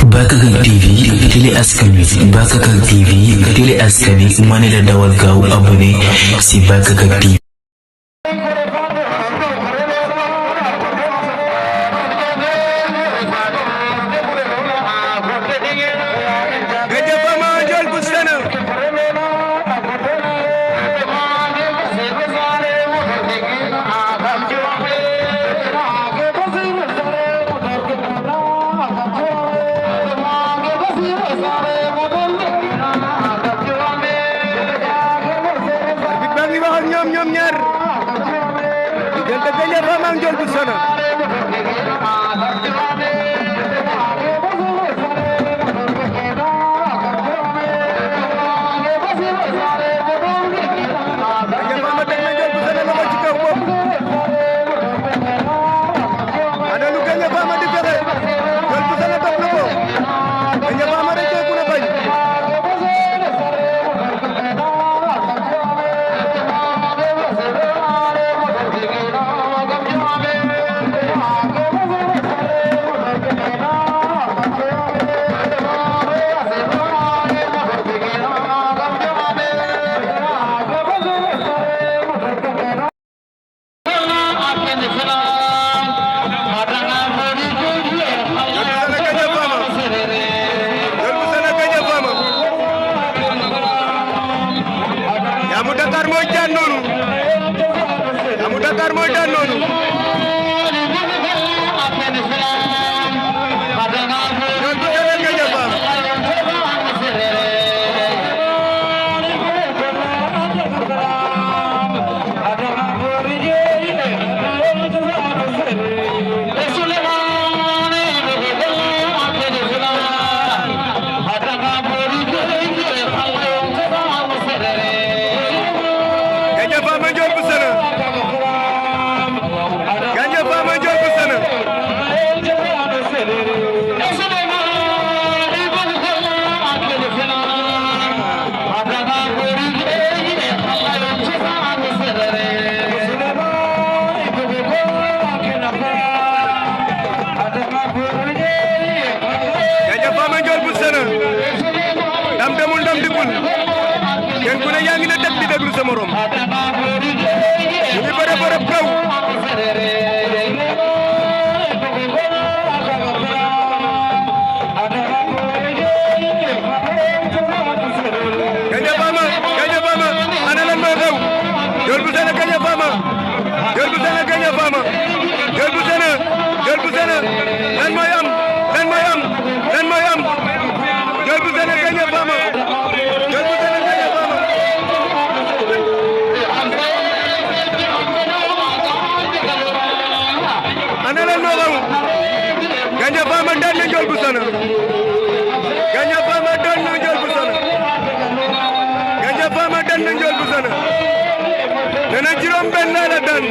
Bakakak TV télé askan wi Bakakak TV télé askan wi ma ne la dawal gaaw abonné si Bakakak TV. ñoom ñaar diggante Gandia Fama ak Ndiol bu Sana Gandia Fama teg na Ndiol bu Sana loxo ci kaw bopp ana lu Gandia Fama di fexe Ndiol bu Sana topp na ko Gandia Fama rek ku na bañ Dakar mooy daan noonu ndam demul ndam dikkul kenn ku ne yaa ngi ne teg di déglu sa morom ñu ngi bëre bëre kaw Gandia Fama ana lan moo xew Ndiol bu Sana Gandia Fama Ndiol bu Sana Gandia Fama Ndiol bu Sana lan mooy am Ndiol bu Sana Gandia Fama Ndiol bu Sana Gandia Fama ana lan moo xew Gandia Fama daan na Ndiol bu Sana Gandia Fama daan na Ndiol bu Sana Gandia Fama daan na Ndiol bu Sana nee na juróom benn la daan